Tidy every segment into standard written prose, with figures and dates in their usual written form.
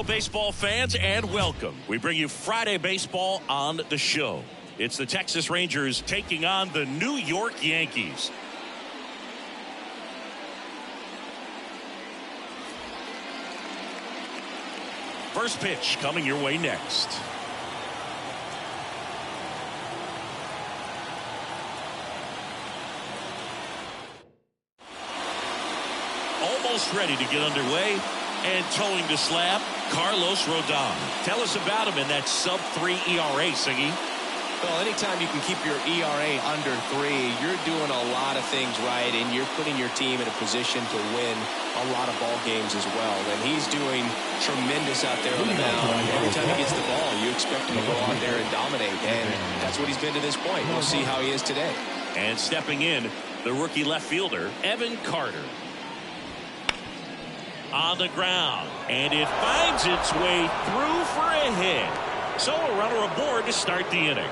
baseball fans, and welcome. We bring you Friday baseball on the show. It's the Texas Rangers taking on the New York Yankees. First pitch coming your way next. Almost ready to get underway. And towing the slab, Carlos Rodon. Tell us about him in that sub-3 ERA, Siggy. Well, anytime you can keep your ERA under 3, you're doing a lot of things right, and you're putting your team in a position to win a lot of ball games as well. And he's doing tremendous out there on the mound. Every time he gets the ball, you expect him to go out there and dominate, and that's what he's been to this point. We'll see how he is today. And stepping in, the rookie left fielder, Evan Carter. On the ground, and it finds its way through for a hit. So a runner aboard to start the inning.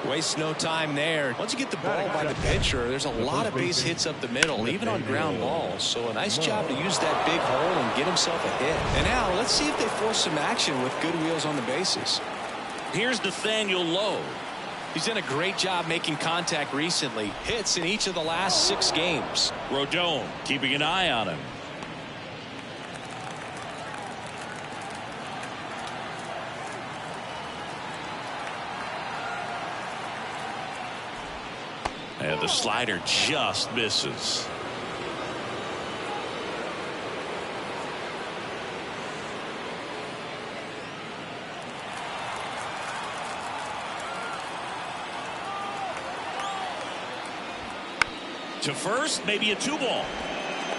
Waste no time there. Once you get the ball by the pitcher, there's a lot of base hits up the middle, even on ground balls. So a nice job to use that big hole and get himself a hit. And now let's see if they force some action with good wheels on the bases. Here's Nathaniel Lowe. He's done a great job making contact recently. Hits in each of the last 6 games. Rodon keeping an eye on him. And the slider just misses. To first, maybe a 2-ball.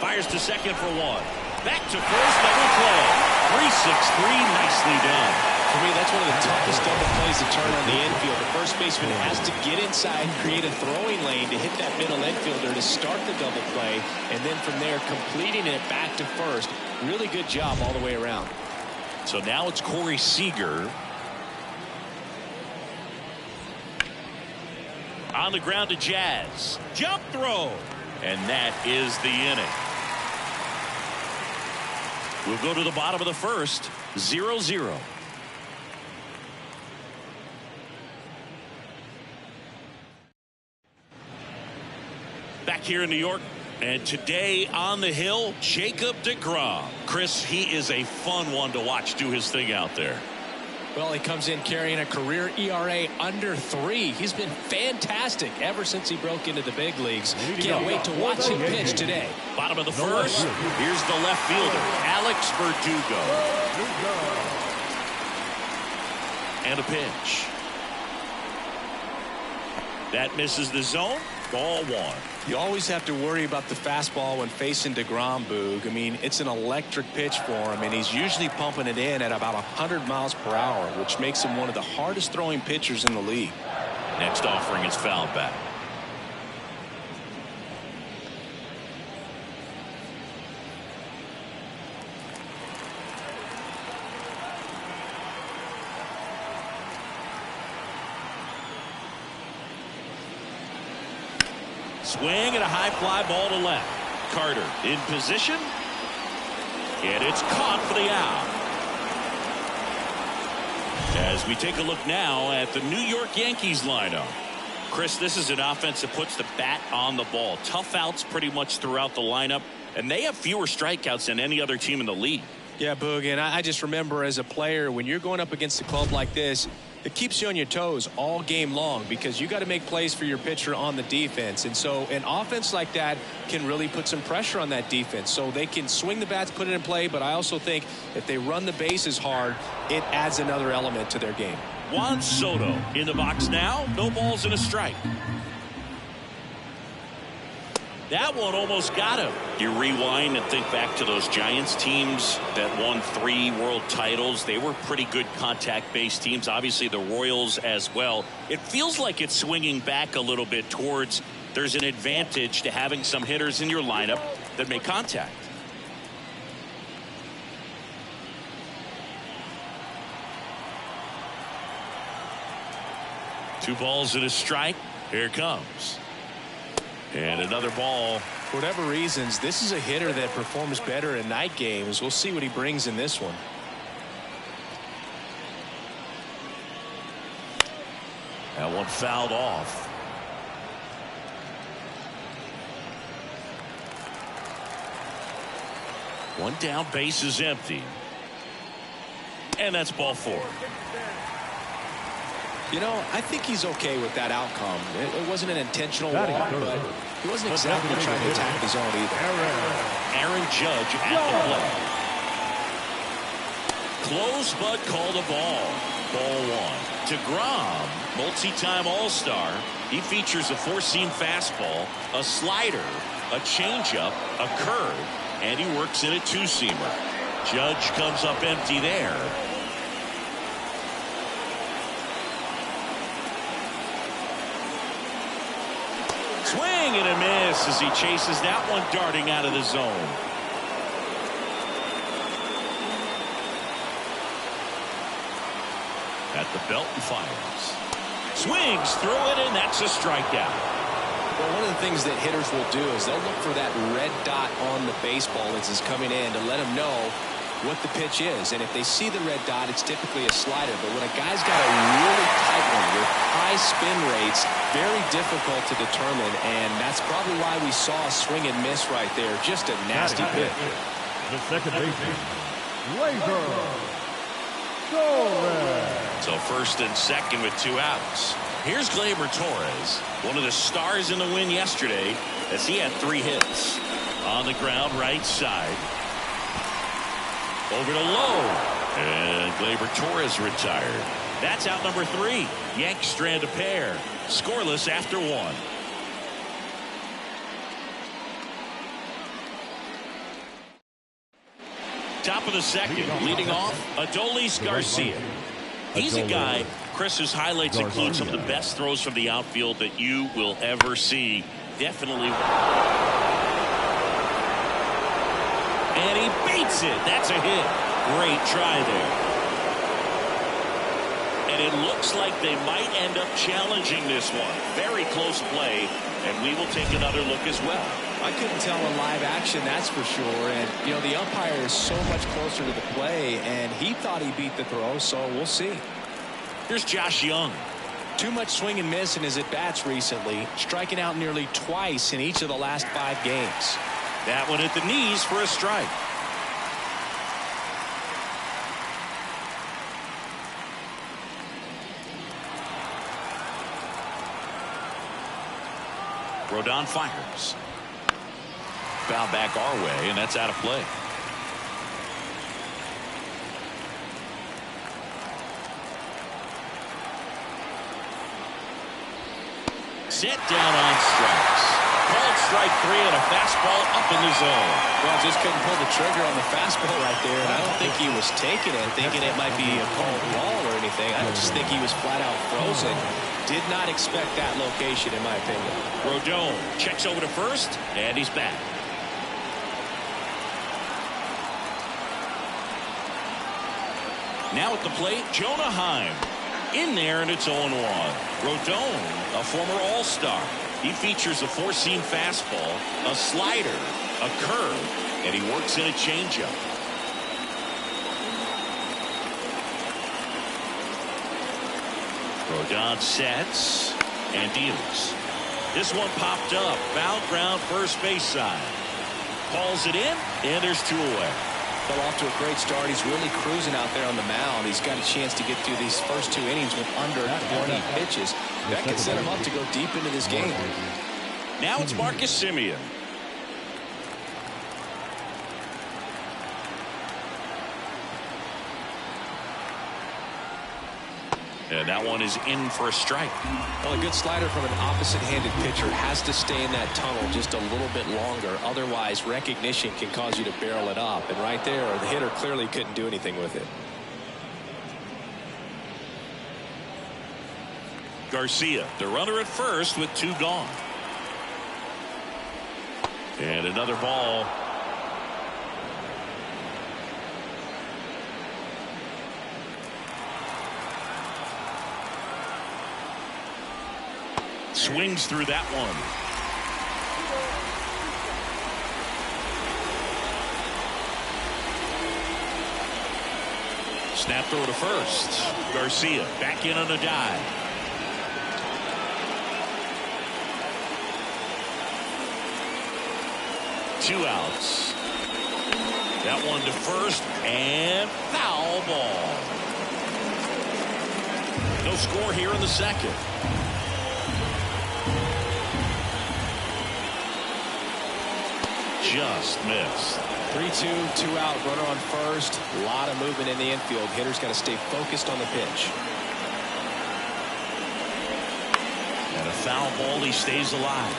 Fires to second for 1. Back to first, double play. 3-6-3, nicely done. For me, that's one of the toughest double plays to turn on the infield. The first baseman has to get inside, create a throwing lane to hit that middle infielder to start the double play, and then from there, completing it back to first. Really good job all the way around. So now it's Corey Seager. On the ground to Jazz. Jump throw. And that is the inning. We'll go to the bottom of the first. 0-0. Back here in New York. And today on the hill, Jacob deGrom. Chris, he is a fun one to watch do his thing out there. Well, he comes in carrying a career ERA under 3. He's been fantastic ever since he broke into the big leagues. Can't wait to watch him pitch today. Bottom of the first. Here's the left fielder, Alex Verdugo. And a pitch. That misses the zone. Ball 1. You always have to worry about the fastball when facing deGrom, Boog. I mean, it's an electric pitch for him, and he's usually pumping it in at about 100 miles per hour, which makes him one of the hardest throwing pitchers in the league. Next offering is fouled back. Swing and a high fly ball to left. Carter in position. And it's caught for the out. As we take a look now at the New York Yankees lineup. Chris, this is an offense that puts the bat on the ball. Tough outs pretty much throughout the lineup. And they have fewer strikeouts than any other team in the league. Yeah, Boog, and I just remember as a player, when you're going up against a club like this, it keeps you on your toes all game long because you got to make plays for your pitcher on the defense. And so an offense like that can really put some pressure on that defense. So they can swing the bats, put it in play, but I also think if they run the bases hard, it adds another element to their game. Juan Soto in the box now. No balls and a strike. That one almost got him. You rewind and think back to those Giants teams that won 3 world titles. They were pretty good contact-based teams. Obviously, the Royals as well. It feels like it's swinging back a little bit towards there's an advantage to having some hitters in your lineup that make contact. Two balls and a strike. Here it comes. And another ball For whatever reasons, this is a hitter that performs better in night games. We'll see what he brings in this one. That one fouled off. One down, base is empty. And that's ball 4. You know, I think he's okay with that outcome. It wasn't an intentional walk, but he wasn't exactly trying to attack the zone either. Aaron Judge at the plate. Close but called a ball. Ball 1. DeGrom, multi-time All-Star. He features a four-seam fastball, a slider, a changeup, a curve, and he works in a two-seamer. Judge comes up empty there. Swing and a miss as he chases that one darting out of the zone. At the belt and fires. Swings through it, and that's a strikeout. Well, one of the things that hitters will do is they'll look for that red dot on the baseball as it's coming in to let them know what the pitch is. And if they see the red dot, it's typically a slider. But when a guy's got a really tight one with high spin rates, very difficult to determine. And that's probably why we saw a swing and miss right there. Just a nasty pitch. The second baseman, So first and second with 2 outs. Here's Gleyber Torres, one of the stars in the win yesterday, as he had 3 hits. On the ground, right side. Over to low. And Gleyber Torres retired. That's out number 3. Yanks strand a pair. Scoreless after 1. Top of the second, leading off, Adolis Garcia. He's a guy, Chris, whose highlights include some of the best throws from the outfield that you will ever see. Definitely. And he beats it. That's a hit. Great try there. And it looks like they might end up challenging this one. Very close play, and we will take another look as well. I couldn't tell in live action, that's for sure. And, you know, the umpire is so much closer to the play, and he thought he beat the throw, so we'll see. Here's Josh Young. Too much swing and miss in his at-bats recently, striking out nearly twice in each of the last 5 games. That one at the knees for a strike. Rodon fires. Foul back our way, and that's out of play. Set down on strikes. Called strike 3 and a fastball up in the zone. Well, just couldn't pull the trigger on the fastball right there, and I don't think he was taking it, thinking it might be a called ball or anything. I just think he was flat out frozen. Did not expect that location, in my opinion. Rodon checks over to first, and he's back. Now at the plate, Jonah Heim. In there, and it's 0-1. Rodon, a former All-Star. He features a four-seam fastball, a slider, a curve, and he works in a changeup. Rodon sets and deals. This one popped up. Foul ground, first base side. Hauls it in, and there's 2 away. Got off to a great start. He's really cruising out there on the mound. He's got a chance to get through these first 2 innings with under 20 pitches. That could set him up to go deep into this game. Now it's Marcus Semien. And that one is in for a strike. Well, a good slider from an opposite-handed pitcher has to stay in that tunnel just a little bit longer. Otherwise, recognition can cause you to barrel it up. And right there, the hitter clearly couldn't do anything with it. Garcia, the runner at first with 2 gone. And another ball. Swings through that one. Snap throw to first. Garcia back in on a dive. Two outs. That one to first and foul ball. No score here in the second. Just missed. 3-2, 2 out, runner on first. A lot of movement in the infield. Hitter's got to stay focused on the pitch. And a foul ball, he stays alive.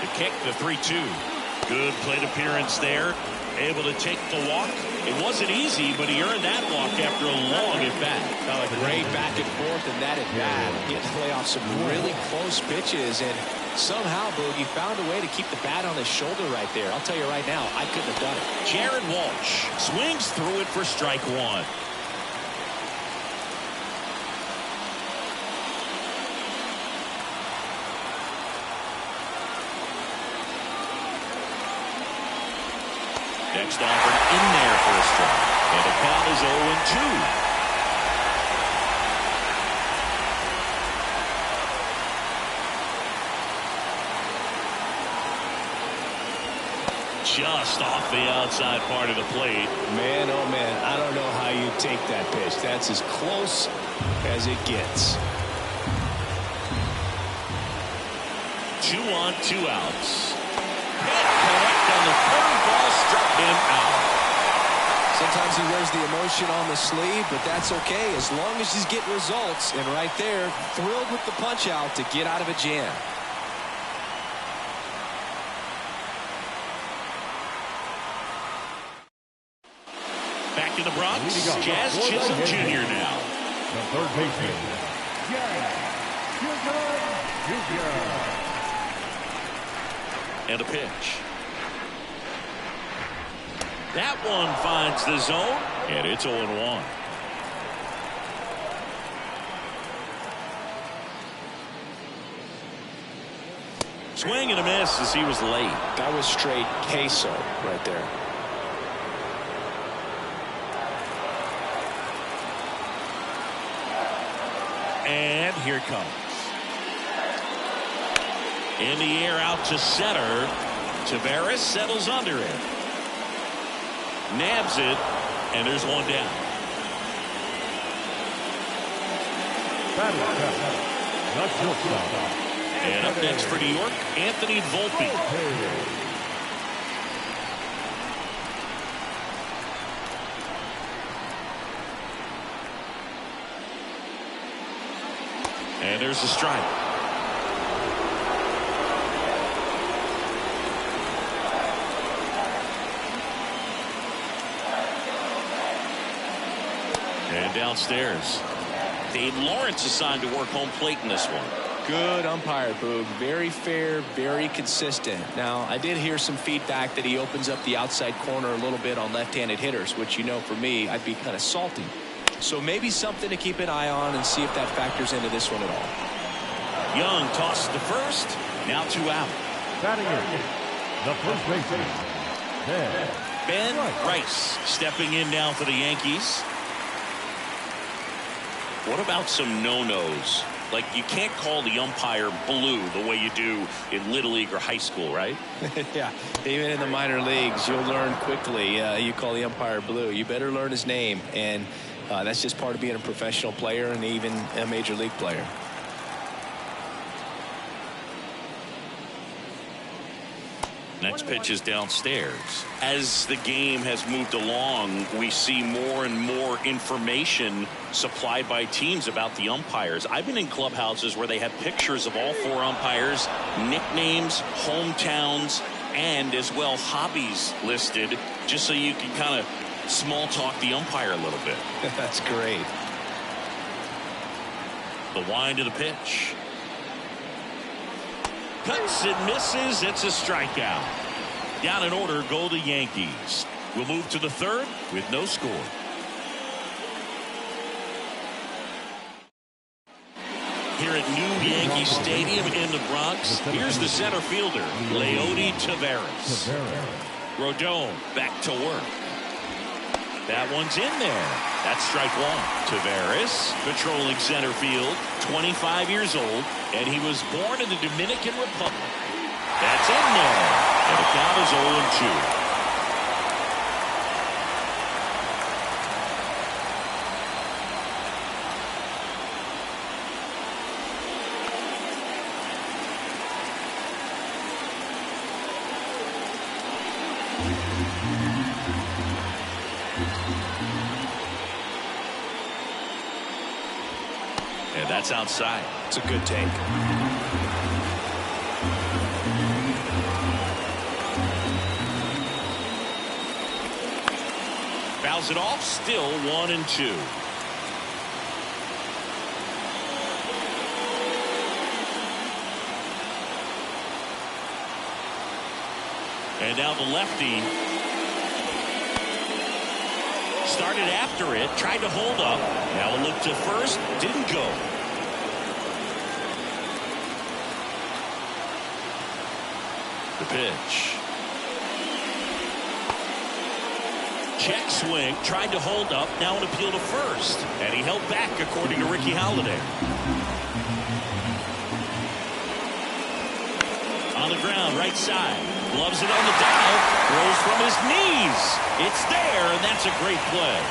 The kick, the 3-2. Good plate appearance there. Able to take the walk. It wasn't easy, but he earned that walk after a long at-bat. A great back and forth in that at-bat. He had to play off some really close pitches, and somehow, Boogie found a way to keep the bat on his shoulder right there. I'll tell you right now, I couldn't have done it. Jared Walsh swings through it for strike one. Next offer in there for a strike. And the count is 0-2. Just off the outside part of the plate. Man, oh man, I don't know how you take that pitch. That's as close as it gets. 2 on, 2 outs. Correct on the curveball, struck him out. Sometimes he wears the emotion on the sleeve, but that's okay as long as he's getting results. And right there, thrilled with the punch out to get out of a jam. Back in the Bronx, Jazz Chisholm Jr. now. The third baseman, Jazz Jr. And a pitch. That one finds the zone, and it's 0-1. Swing and a miss as he was late. That was straight queso right there. And here it comes. In the air out to center. Tavares settles under it. Nabs it, and there's one down. And up next for New York, Anthony Volpe. And there's the strike. And downstairs, Dave Lawrence assigned to work home plate in this one. Good umpire, Boog. Very fair, very consistent. Now, I did hear some feedback that he opens up the outside corner a little bit on left-handed hitters, which, you know, for me, I'd be kind of salty. So maybe something to keep an eye on and see if that factors into this one at all. Young tosses to first. Now 2 out. Batting in, the first baseman, Ben Rice stepping in now for the Yankees. What about some no-nos? Like, you can't call the umpire blue the way you do in Little League or high school, right? Yeah, even in the minor leagues, you'll learn quickly. You call the umpire blue. You better learn his name, and that's just part of being a professional player and even a major league player. Next pitch is downstairs. As the game has moved along, we see more and more information supplied by teams about the umpires. I've been in clubhouses where they have pictures of all 4 umpires, nicknames, hometowns, and as well hobbies listed, just so you can kind of small talk the umpire a little bit. That's great. The wind of the pitch. Cuts and misses. It's a strikeout. Down in order go the Yankees. We'll move to the third with no score. here at New Yankee Stadium in the Bronx. Here's the center fielder, Leody Taveras. Rodon back to work. That one's in there. That's strike one. Taveras patrolling center field, 25 years old, and he was born in the Dominican Republic. That's in there. And the count is 0-2. And that's outside. It's a good take. Fouls it off. Still 1-2. And now the lefty started after it, tried to hold up. Now a look to first, didn't go. The pitch. Check swing, tried to hold up, now an appeal to first. And he held back, according to Ricky Holiday. On the ground, right side. Gloves it on the dive. Throws from his knees. It's there, and that's a great play.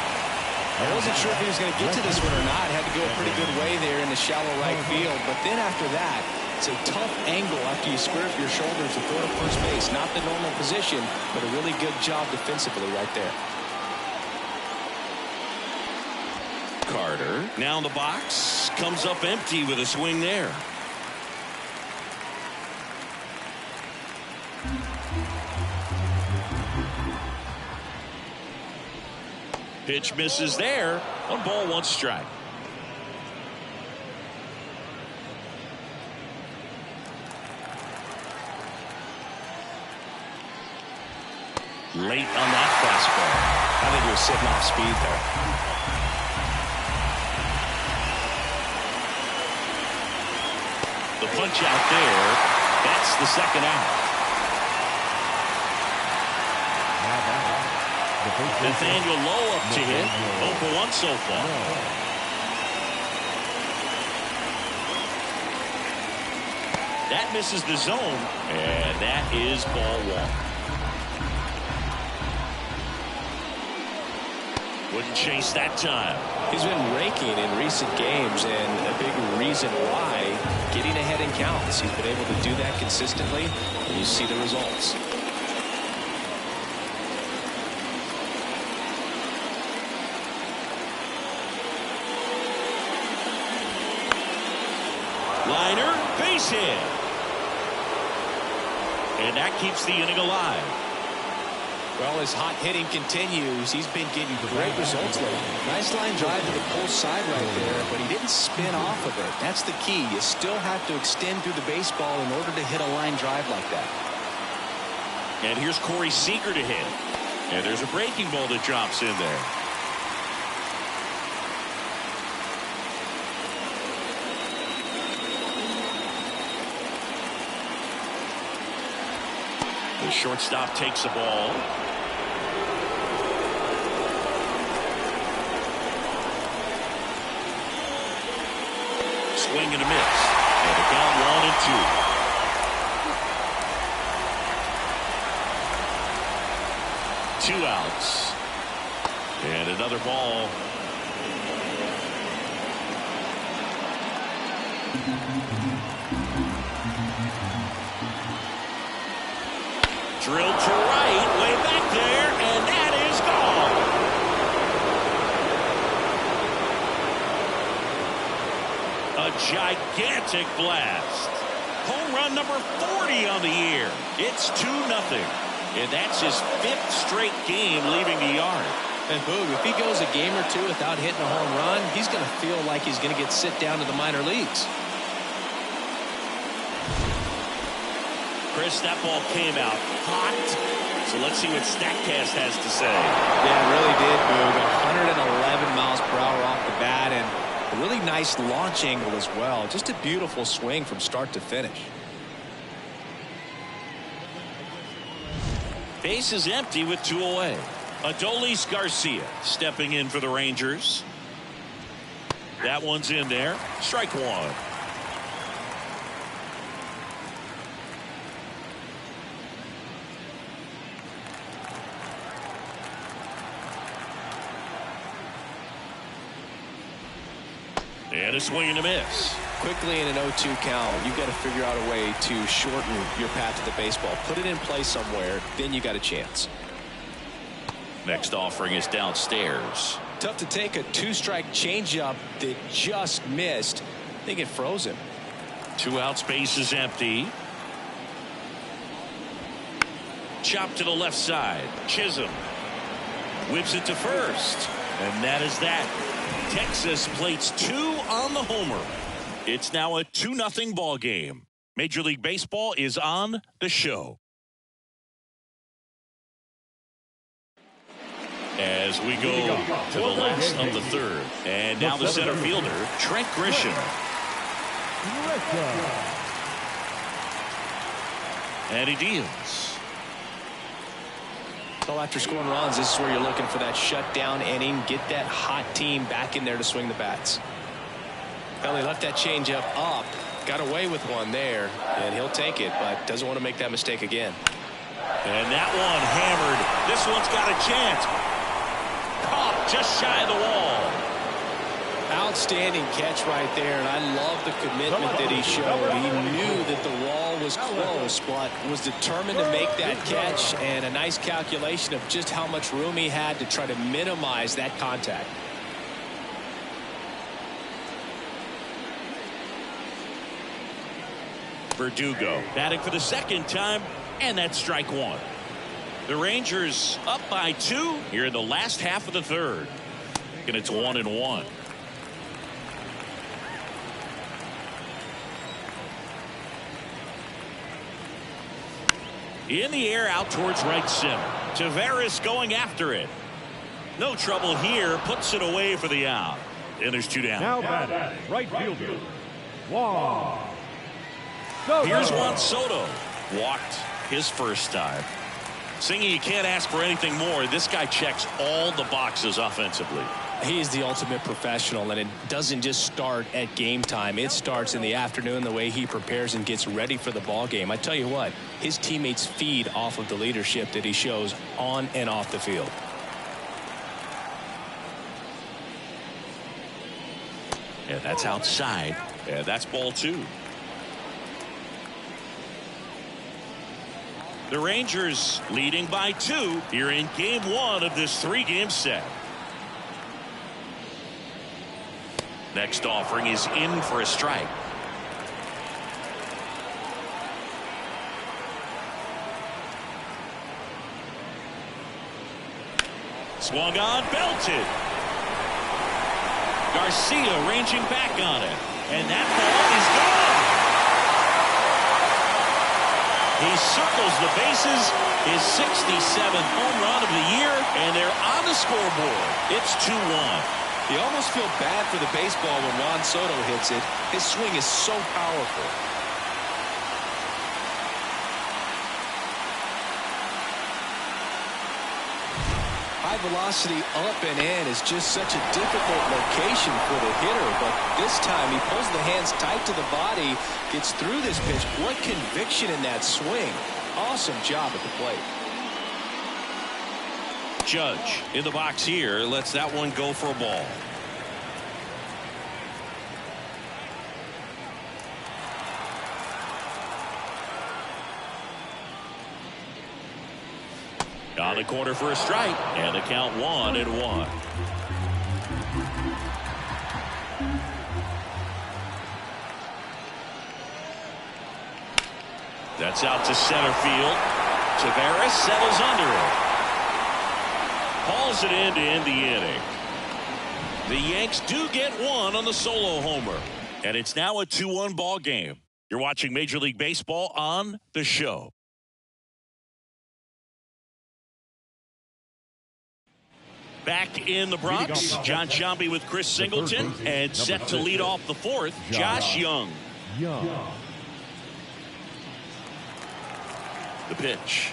I wasn't sure if he was going to get to this one or not. Had to go a pretty good way there in the shallow right field. But then after that, it's a tough angle after you square up your shoulders to throw to first base. Not the normal position, but a really good job defensively right there. Carter now in the box. Comes up empty with a swing there. Pitch misses there. 1 ball, 1 strike. Late on that fastball. I think he was sitting off speed there. The punch out there. That's the second out. Nathaniel Lowe up to hit. 0 for 1 so far. That misses the zone, and that is ball 1. Wouldn't chase that time. He's been raking in recent games, and a big reason why, getting ahead in counts. He's been able to do that consistently, and you see the results. Liner, base hit. And that keeps the inning alive. Well, as hot hitting continues, he's been getting great results lately. Nice line drive to the pull side right there, but he didn't spin off of it. That's the key. You still have to extend through the baseball in order to hit a line drive like that. And here's Corey Seager to hit. And there's a breaking ball that drops in there. The shortstop takes the ball. Swing and a miss. And a count 1-2. 2 outs. And another ball. Drilled to right, way back there, and that is gone. A gigantic blast. Home run number 40 on the year. It's 2-0. And that's his 5th straight game leaving the yard. And Boog, if he goes a game or two without hitting a home run, he's going to feel like he's going to get sit down to the minor leagues. Chris, that ball came out hot. So let's see what StatCast has to say. Yeah, it really did, Boog. 111 miles per hour off the bat, and A really nice launch angle as well. Just a beautiful swing from start to finish. Base is empty with 2 away. Adolis Garcia stepping in for the Rangers. That one's in there. Strike one. And a swing and a miss. Quickly in an 0-2 count, you've got to figure out a way to shorten your path to the baseball. Put it in play somewhere, then you got a chance. Next offering is downstairs. Tough to take a 2-strike changeup that just missed. I think it froze him. 2 outs, base is empty. Chop to the left side. Chisholm whips it to first. And that is that. Texas plates 2 on the homer. It's now a 2-0 ball game. Major League Baseball is on the show. As we go to the last of the third. And now the center fielder, Trent Grisham. And he deals. So after scoring runs, this is where you're looking for that shutdown inning. Get that hot team back in there to swing the bats. Well, he left that changeup up. Got away with one there, and he'll take it, but doesn't want to make that mistake again. And that one hammered. This one's got a chance. Caught just shy of the wall. Outstanding catch right there, and I love the commitment that he showed. He knew that the wall was close, but was determined to make that catch, and a nice calculation of just how much room he had to try to minimize that contact. Verdugo batting for the second time, and that's strike one. The Rangers up by 2 here in the last half of the third. And it's 1-1. In the air out towards right center. Tavares going after it. No trouble here. Puts it away for the out. And there's 2 down. Now batting, right fielder, Juan Soto. Here's Juan Soto. Walked his first time. Singy, you can't ask for anything more. This guy checks all the boxes offensively. He is the ultimate professional, and it doesn't just start at game time. It starts in the afternoon, the way he prepares and gets ready for the ball game. I tell you what, his teammates feed off of the leadership that he shows on and off the field. And that's outside. And that's ball 2. The Rangers leading by 2 here in game 1 of this 3-game set. Next offering is in for a strike. Swung on, belted. Garcia ranging back on it. And that ball is gone. He circles the bases, his 67th home run of the year, and they're on the scoreboard. It's 2-1. You almost feel bad for the baseball when Juan Soto hits it. His swing is so powerful. High velocity up and in is just such a difficult location for the hitter, but this time he pulls the hands tight to the body, gets through this pitch. What conviction in that swing. Awesome job at the plate. Judge in the box here lets that one go for a ball. On the corner for a strike, and the count 1-1. That's out to center field. Tavares settles under it. Hauls it in to end the inning. The Yanks do get one on the solo homer. And it's now a 2-1 ball game. You're watching Major League Baseball on the show. Back in the Bronx, John Shambi with Chris Singleton, and set to lead off the fourth, Josh Young. The pitch.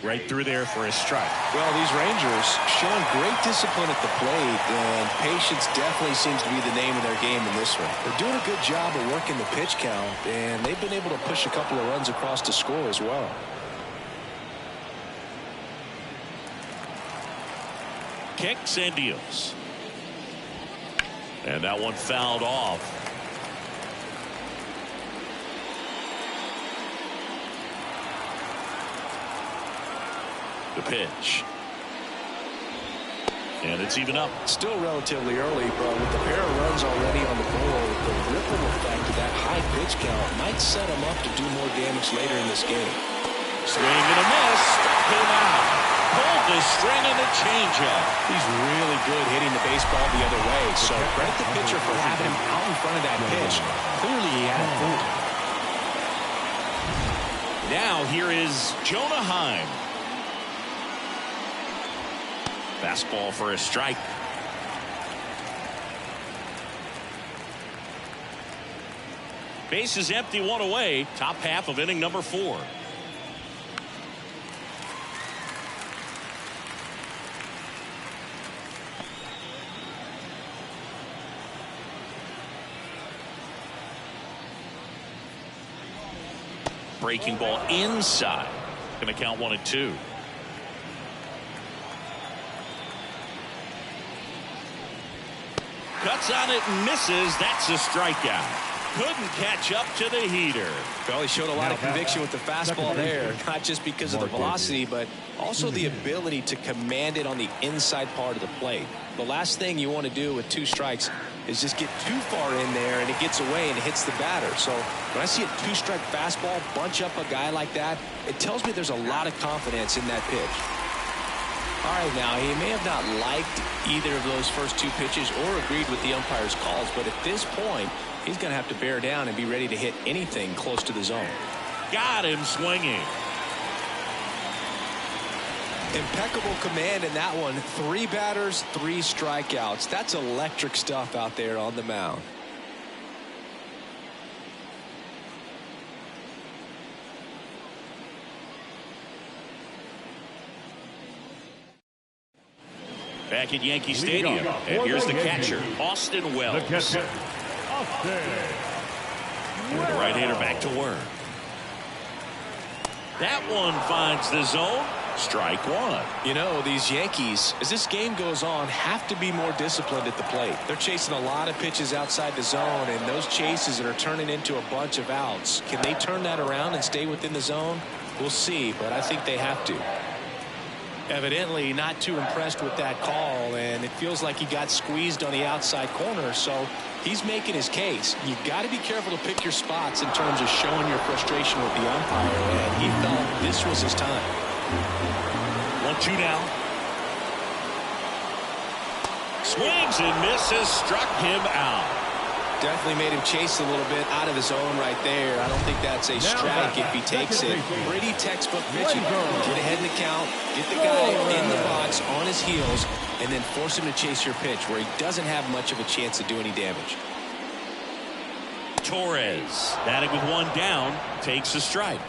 Right through there for a strike. Well, these Rangers showing great discipline at the plate, and patience definitely seems to be the name of their game in this one. They're doing a good job of working the pitch count, and they've been able to push a couple of runs across to score as well. Kicks and deals. And that one fouled off. The pitch. And it's even up. Still relatively early, but with the pair of runs already on the board, the ripple effect of that high pitch count might set him up to do more damage later in this game. Swing and a miss. Struck him out. Pulled the string on the changeup. He's really good hitting the baseball the other way, so credit the pitcher for having him out in front of that pitch. Clearly he had it fooled. Now here is Jonah Heim. Fastball for a strike. Base is empty, one away. Top half of inning number 4. Breaking ball inside. Going to count 1-2. Cuts on it and misses. That's a strikeout. Couldn't catch up to the heater. Well, he showed a lot of conviction with the fastball there, not just because of the velocity, but also the ability to command it on the inside part of the plate. The last thing you want to do with 2 strikes is just get too far in there and it gets away and hits the batter. So when I see a 2-strike fastball bunch up a guy like that, it tells me there's a lot of confidence in that pitch. All right, now, he may have not liked either of those first 2 pitches or agreed with the umpire's calls, but at this point, he's going to have to bear down and be ready to hit anything close to the zone. Got him swinging. Impeccable command in that one. 3 batters, 3 strikeouts. That's electric stuff out there on the mound. Back at Yankee Stadium, and here's the catcher, Austin Wells. The right-hander back to work. That one finds the zone. Strike 1. You know, these Yankees, as this game goes on, have to be more disciplined at the plate. They're chasing a lot of pitches outside the zone, and those chases that are turning into a bunch of outs. Can they turn that around and stay within the zone? We'll see, but I think they have to. Evidently not too impressed with that call, and it feels like he got squeezed on the outside corner, so he's making his case. You got to be careful to pick your spots in terms of showing your frustration with the umpire, and he felt this was his time. 1-2 now. Swings and misses. Struck him out. Definitely made him chase a little bit out of his zone right there. I don't think that's a strike if he takes it. Pretty textbook pitching. Get ahead in the count, get the guy in the box on his heels, and then force him to chase your pitch where he doesn't have much of a chance to do any damage. Torres, batting with 1 down, takes a strike.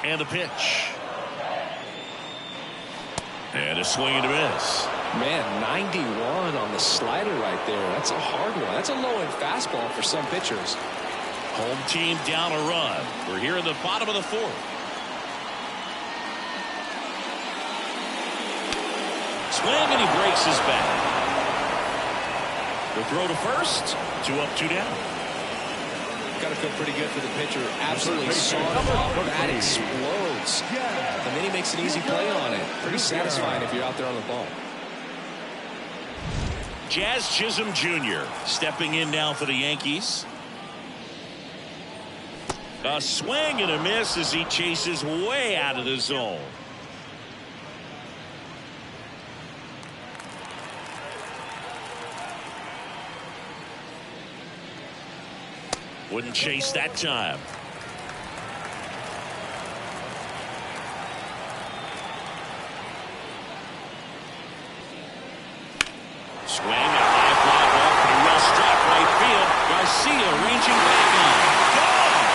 And the pitch. And a swing and a miss. Man, 91 on the slider right there. That's a hard one. That's a low-end fastball for some pitchers. Home team down a run. We're here in the bottom of the 4th. Swing and he breaks his bat. The throw to first. 2 up, 2 down. Got to feel pretty good for the pitcher. Absolutely sawed him off. That explodes. And then he makes an easy play on it. Pretty satisfying if you're out there on the ball. Jazz Chisholm Jr. stepping in now for the Yankees. A swing and a miss as he chases way out of the zone. Wouldn't chase that time. Swing, a high fly ball, pretty well struck right field. Garcia ranging back on. Gone!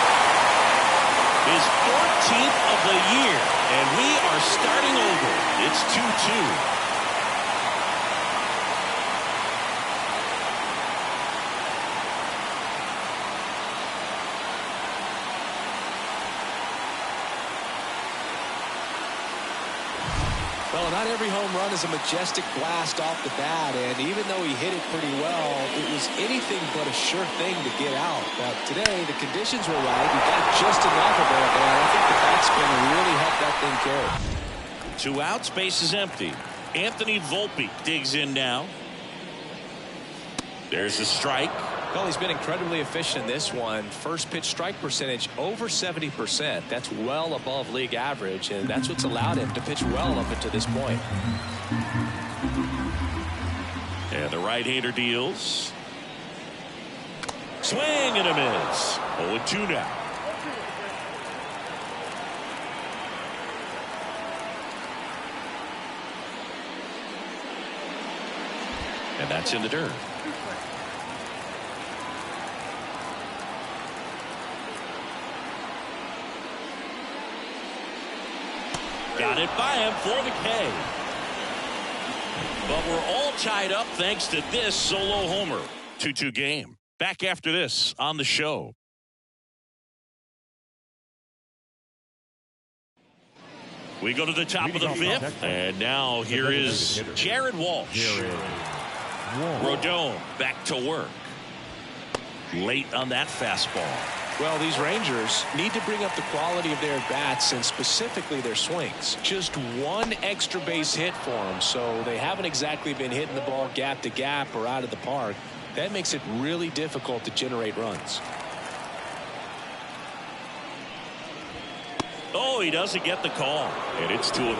His 14th of the year, and we are starting over. It's 2-2. Well, not every home run is a majestic blast off the bat, and even though he hit it pretty well, it was anything but a sure thing to get out. But today, the conditions were right. He got just enough of it, and I think the bat's going to really help that thing carry. 2 outs, base is empty. Anthony Volpe digs in now. There's a strike. Well, he's been incredibly efficient in this one. First pitch strike percentage over 70%. That's well above league average, and that's what's allowed him to pitch well up until this point. And the right-hander deals. Swing and a miss. 0-2 now. And that's in the dirt. Got it by him for the K. But we're all tied up thanks to this solo homer. 2-2 game. Back after this on the show. We go to the top of the 5th. And now here is Jared Walsh. Rodon back to work. Late on that fastball. Well, these Rangers need to bring up the quality of their bats and specifically their swings. Just one extra base hit for them, so they haven't exactly been hitting the ball gap to gap or out of the park. That makes it really difficult to generate runs. Oh, he doesn't get the call, and it's 2-1.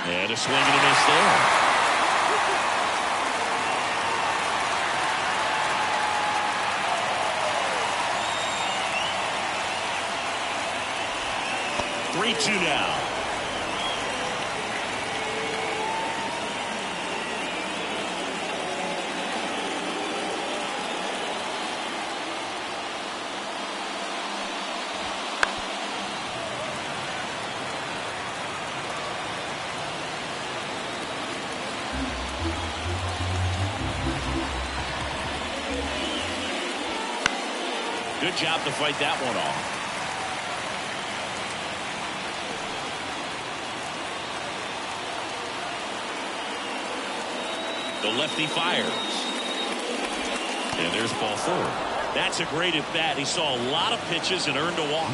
And a swing and a miss there. Three-two now. Good job to fight that one off. The lefty fires. And there's ball 4. That's a great at bat. He saw a lot of pitches and earned a walk.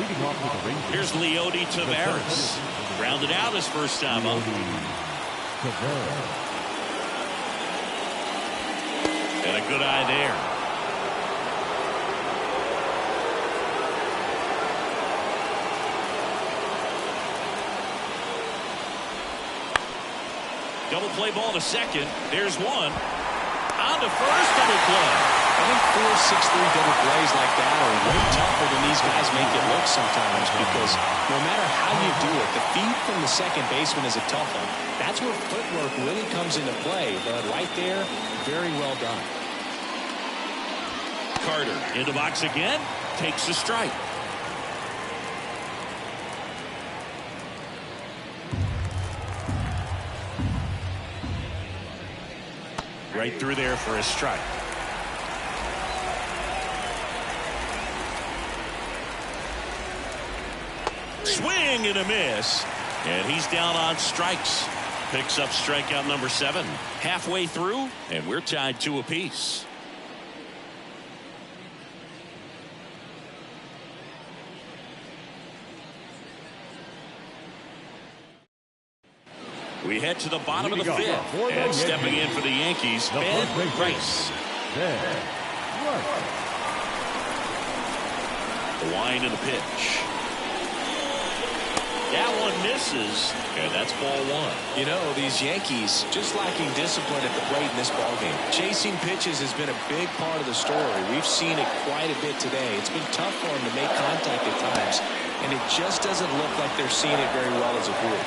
Here's Leody Taveras. Grounded out his first time up. And a good eye there. Double play ball to second. There's one. On to first, double play. I think 4-6-3 double plays like that are way tougher than these guys make it look sometimes, because no matter how you do it, the feed from the second baseman is a tough one. That's where footwork really comes into play, but right there, very well done. Carter in the box again, takes a strike. Right through there for a strike. Swing and a miss. And he's down on strikes. Picks up strikeout number 7. Halfway through, and we're tied 2 apiece. We head to the bottom of the 5th. And stepping in for the Yankees, Ben Rice. The wind of the pitch. That one misses, and that's ball one. You know, these Yankees just lacking discipline at the plate in this ballgame. Chasing pitches has been a big part of the story. We've seen it quite a bit today. It's been tough for them to make contact at times, and it just doesn't look like they're seeing it very well as a group.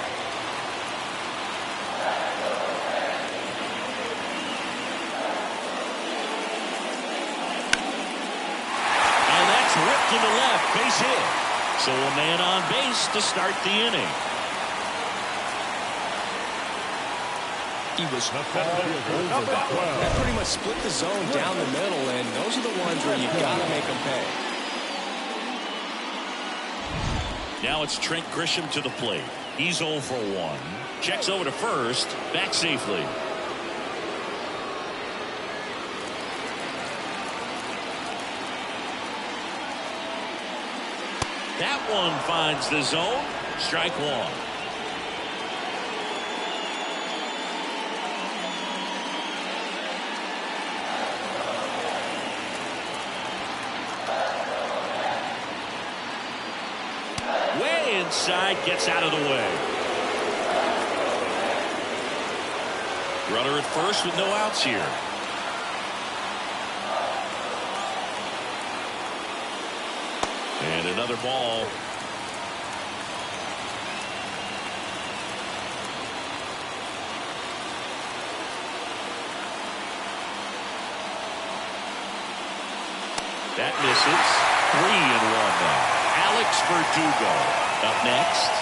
And that's ripped to the left, base hit. So a man on base to start the inning. He was over that. That pretty much split the zone down the middle, and those are the ones where you got to make them pay. Now it's Trent Grisham to the plate. He's 0 for 1. Checks over to first, back safely. That one finds the zone. Strike one. Way inside, gets out of the way. Runner at first with no outs here. And another ball. That misses. 3-1 now. Alex Verdugo up next.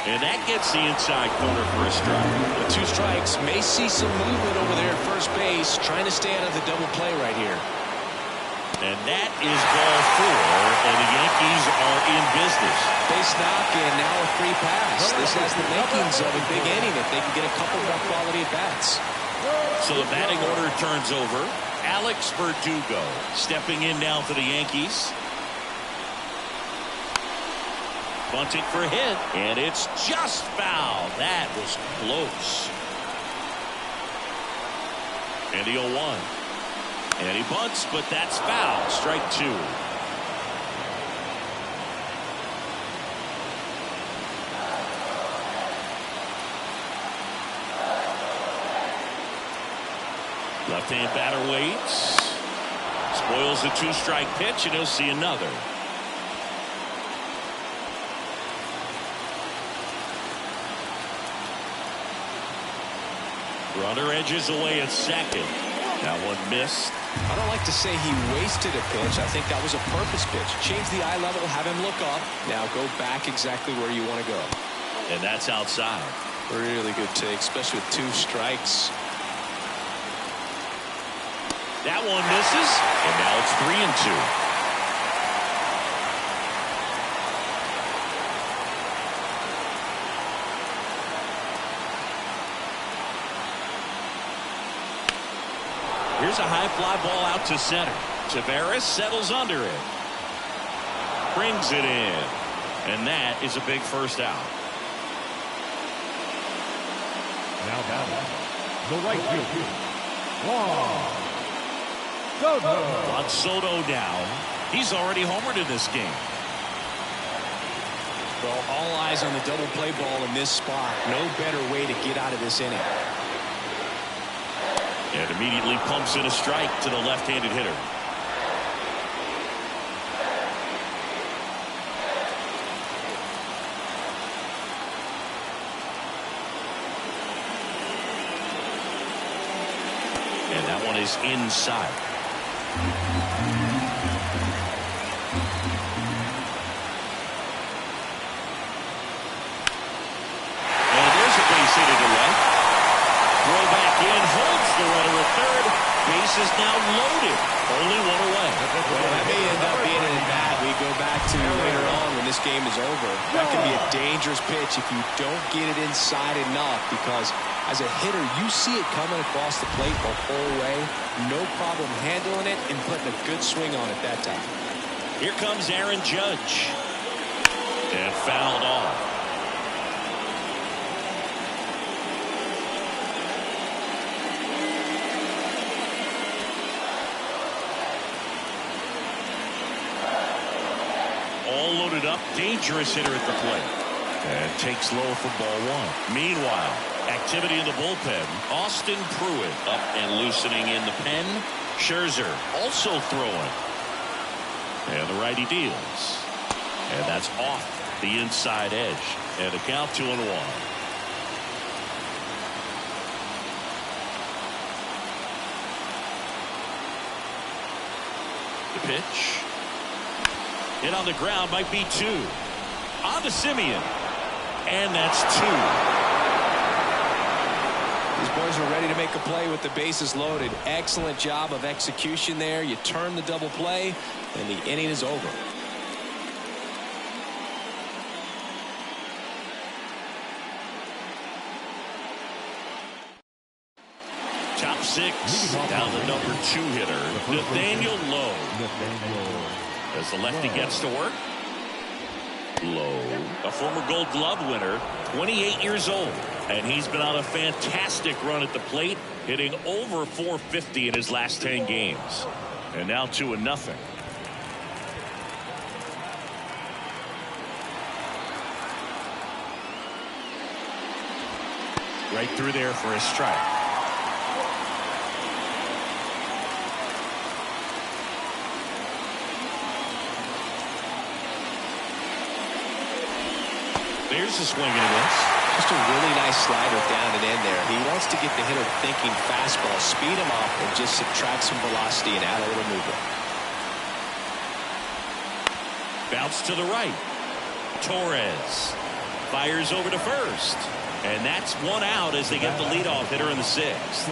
And that gets the inside corner for a strike. With 2 strikes, may see some movement over there at first base, trying to stay out of the double play right here. And that is ball 4, and the Yankees are in business. Base knock and now a free pass. This has the makings of a big inning if they can get a couple more quality at bats. So the batting order turns over. Alex Verdugo stepping in now for the Yankees. Bunting for a hit, and it's just foul. That was close. And the 0-1. And he bunts, but that's foul. Strike 2. Left-hand batter waits. Spoils the 2-strike pitch, and he'll see another. Runner edges away at second. That one missed. I don't like to say he wasted a pitch. I think that was a purpose pitch. Change the eye level, have him look up. Now go back exactly where you want to go. And that's outside. Really good take, especially with 2 strikes. That one misses, and now it's 3-2. Here's a high fly ball out to center. Tavares settles under it. Brings it in. And that is a big first out. Now batting, the right fielder, Juan Soto now. He's already homered in this game. Well, all eyes on the double play ball in this spot. No better way to get out of this inning. And immediately pumps in a strike to the left-handed hitter. And that one is inside. And there's a base hit to left. Throw back in, holds the runner at third. Base is now loaded. Only one away. Well, that may end up being an at-bat we go back to later on when this game is over. That can be a dangerous pitch if you don't get it inside enough, because as a hitter, you see it coming across the plate the whole way. No problem handling it and putting a good swing on it that time. Here comes Aaron Judge. And fouled off. Dangerous hitter at the plate. And takes low for ball one. Meanwhile, activity in the bullpen. Austin Pruitt up and loosening in the pen. Scherzer also throwing. And the righty deals. And that's off the inside edge. And a count 2-1. The pitch. Hit on the ground, might be 2. On to Simeon. And that's 2. These boys are ready to make a play with the bases loaded. Excellent job of execution there. You turn the double play, and the inning is over. Top 6. Down the number 2 hitter, Nathaniel Lowe. As the lefty gets to work. Lowe, a former Gold Glove winner, 28 years old, and he's been on a fantastic run at the plate, hitting over .450 in his last 10 games. And now 2-0. Right through there for a strike. There's a swing and a miss. Just a really nice slider down and in there. He wants to get the hitter thinking fastball, speed him up, and just subtract some velocity and add a little movement. Bounce to the right. Torres fires over to first. And that's 1 out as they get the leadoff hitter in the 6th.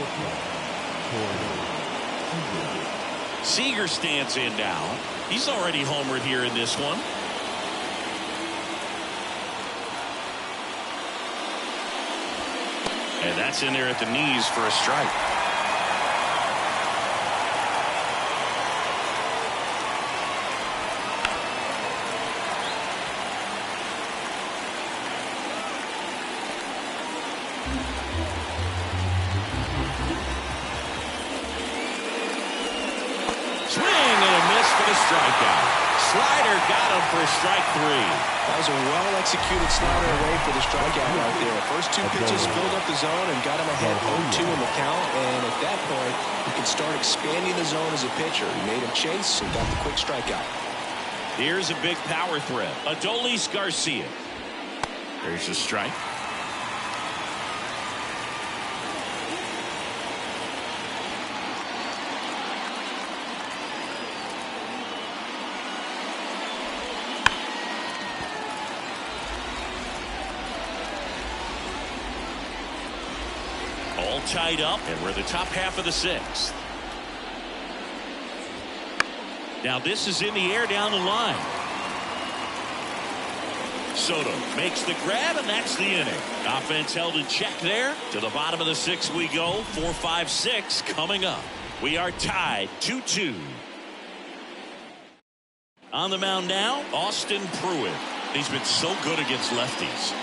Sigue stands in now. He's already homered here in this one. And that's in there at the knees for a strike. Swing and a miss for the strikeout. Slider got him for strike 3. That was a well-executed slider away for the strikeout right there. The first 2 pitches filled up the zone and got him ahead 0-2 in the count. And at that point, you can start expanding the zone as a pitcher. He made him chase and got the quick strikeout. Here's a big power threat. Adolis Garcia. There's a strike. All tied up, and we're the top half of the 6th. Now this is in the air down the line. Soto makes the grab, and that's the inning. Offense held in check there. To the bottom of the 6th we go. 4, 5, 6 coming up. We are tied 2-2. On the mound now, Austin Pruitt. He's been so good against lefties.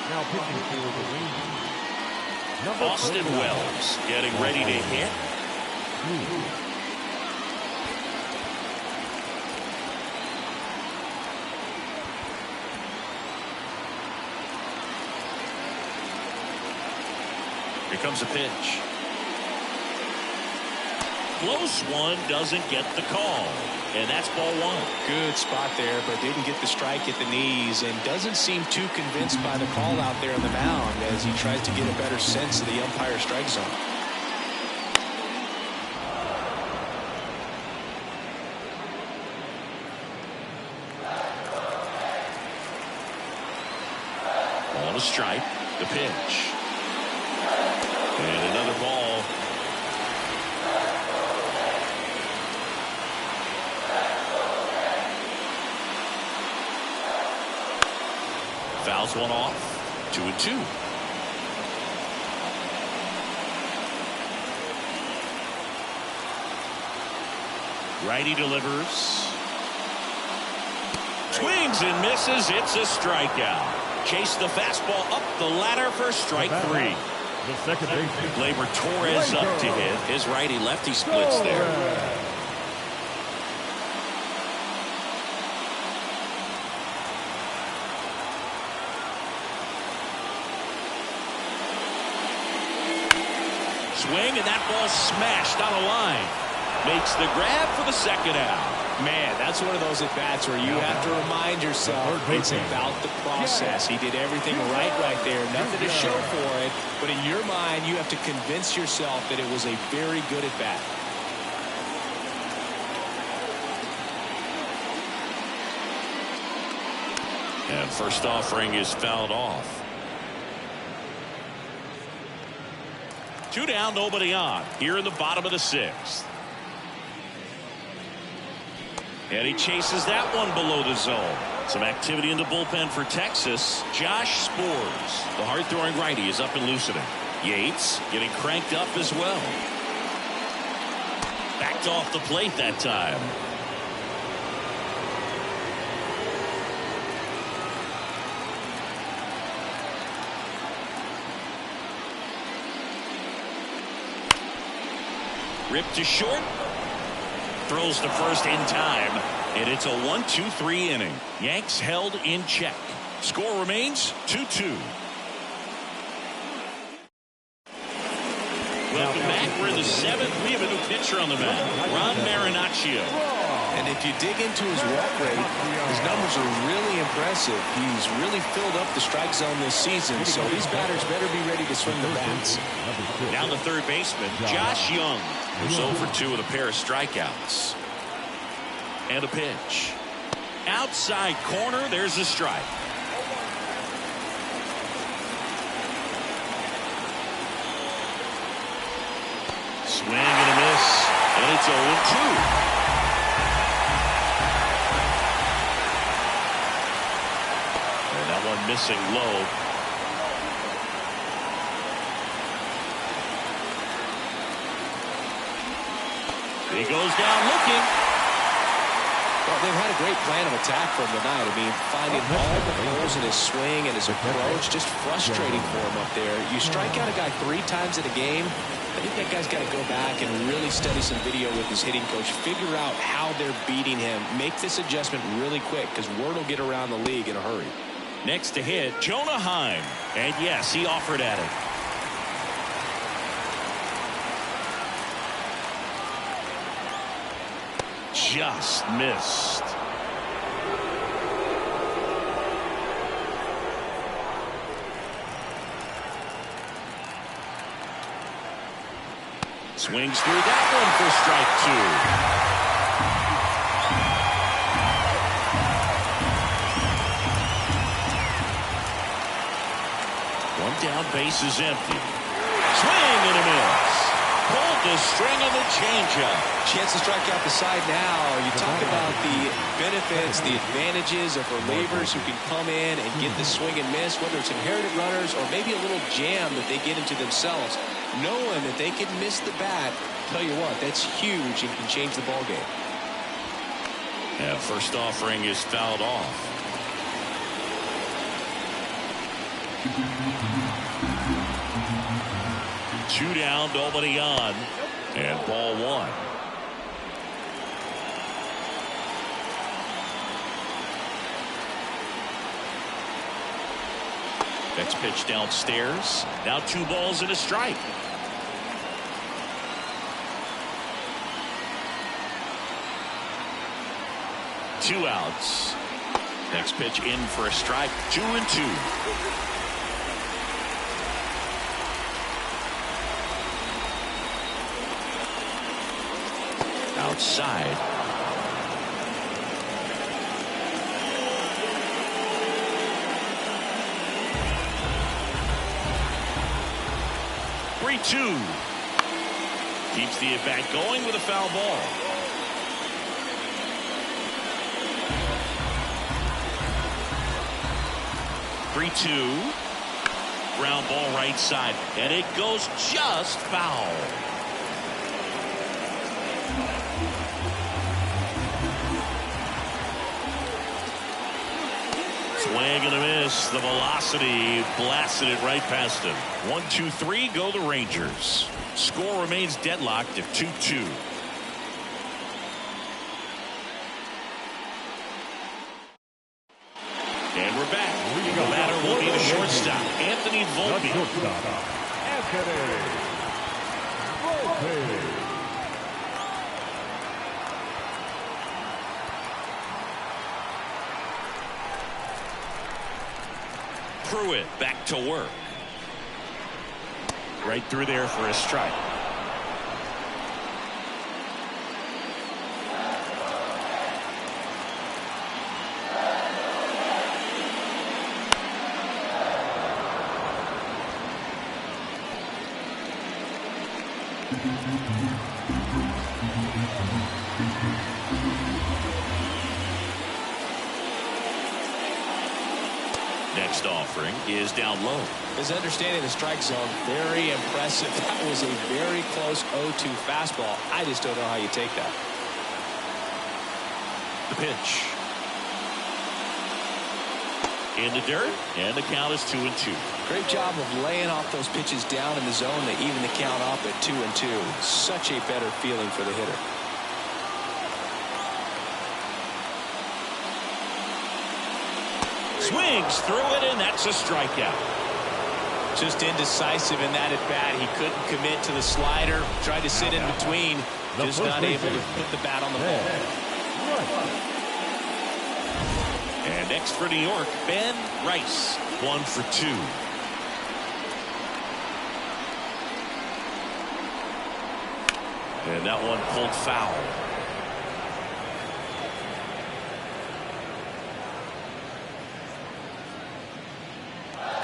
Now pitching for the Rangers. Austin Wells getting ready to hit. Here comes a pitch. Close one, doesn't get the call. And that's ball 1. Good spot there, but didn't get the strike at the knees and doesn't seem too convinced by the call out there on the mound as he tries to get a better sense of the umpire strike zone. On a strike, the pitch. And another ball. Fouls one off. 2-2. Righty delivers. Swings and misses. It's a strikeout. Chase the fastball up the ladder for strike 3. The second baseman. Gleyber Torres up to hit. His righty lefty splits there. Swing, and that ball smashed on a line. Makes the grab for the second out. Man, that's one of those at-bats where you have to remind yourself it's about the process. He did everything right there. Nothing to show for it. But in your mind, you have to convince yourself that it was a very good at-bat. And first offering is fouled off. 2 down, nobody on. Here in the bottom of the 6th. And he chases that one below the zone. Some activity in the bullpen for Texas. Josh Spores, the hard-throwing righty, is up and loosening. Yates getting cranked up as well. Backed off the plate that time. Ripped to short. Throws to first in time. And it's a 1-2-3 inning. Yanks held in check. Score remains 2-2. Welcome back. We're in the 7th. We have a new pitcher on the mound. Ron Marinaccio. And if you dig into his walk rate, his numbers are really impressive. He's really filled up the strike zone this season, so these batters better be ready to swing the bats. Down the third baseman, Josh Young, who's 0 for 2 with a pair of strikeouts. And a pitch. Outside corner, there's a strike. Swing and a miss, and it's 0-2. One missing low. He goes down looking. Well, they've had a great plan of attack from tonight. I mean, finding all the holes in his swing and his approach, just frustrating for him up there. You strike out a guy 3 times in a game, I think that guy's got to go back and really study some video with his hitting coach, figure out how they're beating him, make this adjustment really quick, because word will get around the league in a hurry. Next to hit, Jonah Heim. And yes, he offered at it. Just missed. Swings through that one for strike 2. Down, base is empty. Swing and a miss. Pulled the string of the changeup. Chance to strike out the side now. You talk about the benefits, the advantages of relievers who can come in and get the swing and miss, whether it's inherited runners or maybe a little jam that they get into themselves. Knowing that they can miss the bat, tell you what, that's huge and can change the ball game. Yeah, first offering is fouled off. Two down, nobody on, and ball 1. Next pitch downstairs. Now 2 balls and a strike. Two outs. Next pitch in for a strike. 2-2. Outside. Three-2. Keeps the at-bat going with a foul ball. Three-two. Ground ball right side, and it goes just foul. Swing and a miss. The velocity blasted it right past him. 1-2-3 go the Rangers. Score remains deadlocked at 2-2. And we're back. The batter will be the shortstop, Anthony Volpe. Pruitt back to work. Right through there for a strike. Next offering is down low. His understanding of the strike zone, very impressive. That was a very close 0-2 fastball. I just don't know how you take that. The pitch. In the dirt, and the count is 2-2. Great job of laying off those pitches down in the zone to even the count off at 2-2. Such a better feeling for the hitter. Swings through it, and that's a strikeout. Just indecisive in that at bat. He couldn't commit to the slider. Tried to sit in between. Just not able to put the bat on the ball. And next for New York, Ben Rice. 1 for 2. And that one pulled foul.